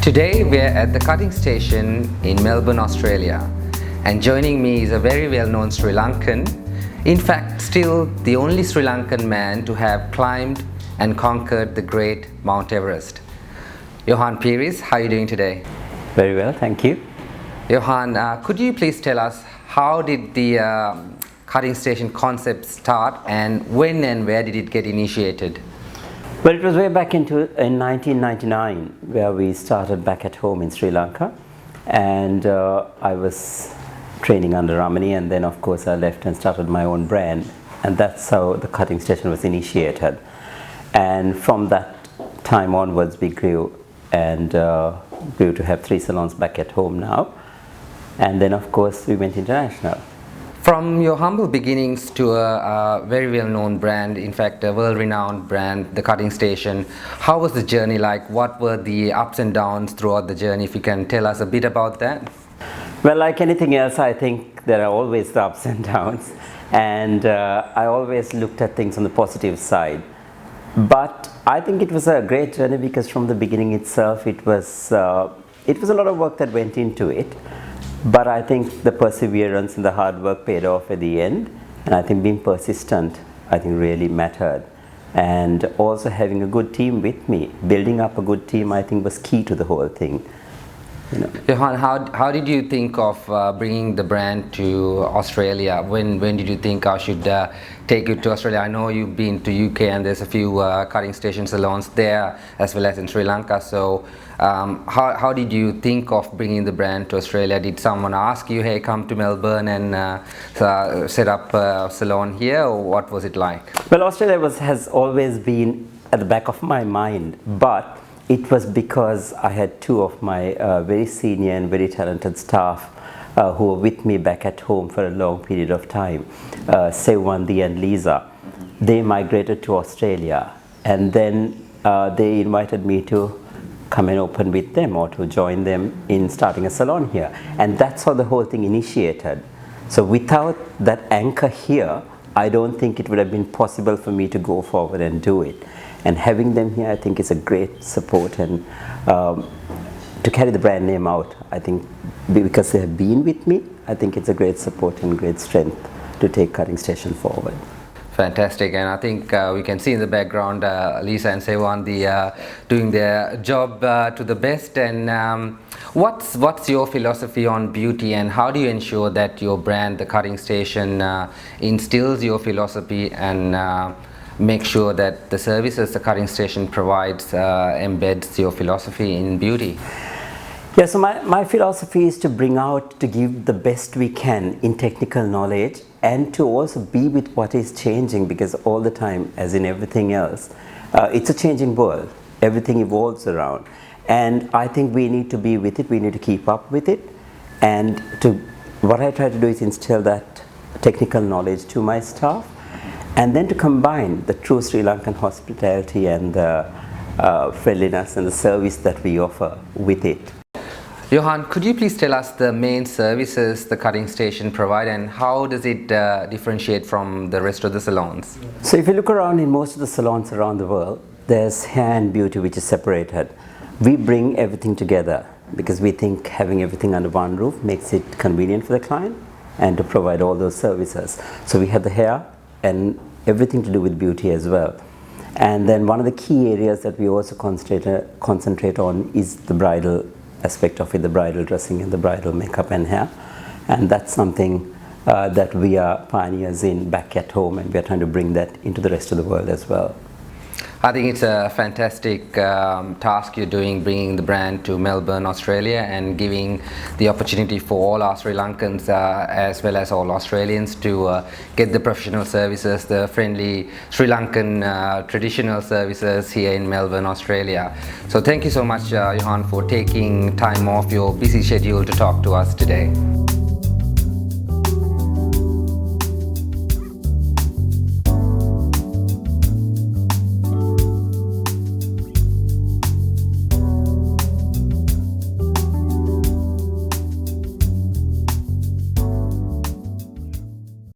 Today we're at the cutting station in Melbourne, Australia, and joining me is a very well-known Sri Lankan, in fact still the only Sri Lankan man to have climbed and conquered the great Mt Everest. Johann Peiris, how are you doing today? Very well, thank you. Johann, could you please tell us how did the cutting station concept start, and when and where did it get initiated? Well, it was way back in 1999 where we started back at home in Sri Lanka, and I was training under Ramani, and then of course I left and started my own brand, and that's how the cutting station was initiated. And from that time onwards we grew and grew to have 3 salons back at home now, and then of course we went international. From your humble beginnings to a very well-known brand, in fact a world-renowned brand, The Cutting Station, how was the journey like? What were the ups and downs throughout the journey? If you can tell us a bit about that. Well, like anything else, I think there are always the ups and downs, and I always looked at things on the positive side. But I think it was a great journey because from the beginning itself it was a lot of work that went into it. But I think the perseverance and the hard work paid off at the end, and I think being persistent, I think really mattered. And also having a good team with me, building up a good team, I think was key to the whole thing. You know. Johann, how did you think of bringing the brand to Australia? When did you think I should take it to Australia? I know you've been to UK and there's a few cutting station salons there as well as in Sri Lanka. So how did you think of bringing the brand to Australia? Did someone ask you, hey, come to Melbourne and set up a salon here, or what was it like? Well, Australia has always been at the back of my mind, but it was because I had 2 of my very senior and very talented staff who were with me back at home for a long period of time, Sewandi and Lisa. They migrated to Australia, and then they invited me to come and open with them or to join them in starting a salon here. And that's how the whole thing initiated. So without that anchor here, I don't think it would have been possible for me to go forward and do it. And having them here, I think is a great support, and to carry the brand name out, I think because they have been with me, I think it's a great support and great strength to take Cutting Station forward. Fantastic, and I think we can see in the background Lisa and Sewandi doing their job to the best. And what's your philosophy on beauty, and how do you ensure that your brand, The Cutting Station, instills your philosophy and make sure that the services the cutting station provides embeds your philosophy in beauty? Yeah, so my philosophy is to give the best we can in technical knowledge, and to also be with what is changing, because all the time, as in everything else, it's a changing world. Everything evolves around, and I think we need to be with it, we need to keep up with it, and what I try to do is instill that technical knowledge to my staff, and then to combine the true Sri Lankan hospitality and the friendliness and the service that we offer with it. Johann, could you please tell us the main services the cutting station provide, and how does it differentiate from the rest of the salons? So if you look around in most of the salons around the world, there's hair and beauty which is separated. We bring everything together because we think having everything under one roof makes it convenient for the client and to provide all those services. So we have the hair and everything to do with beauty as well. And then one of the key areas that we also concentrate on is the bridal aspect of it, the bridal dressing and the bridal makeup and hair. And that's something that we are pioneers in back at home, and we are trying to bring that into the rest of the world as well. I think it's a fantastic task you're doing, bringing the brand to Melbourne, Australia, and giving the opportunity for all our Sri Lankans as well as all Australians to get the professional services, the friendly Sri Lankan traditional services here in Melbourne, Australia. So thank you so much, Johann, for taking time off your busy schedule to talk to us today.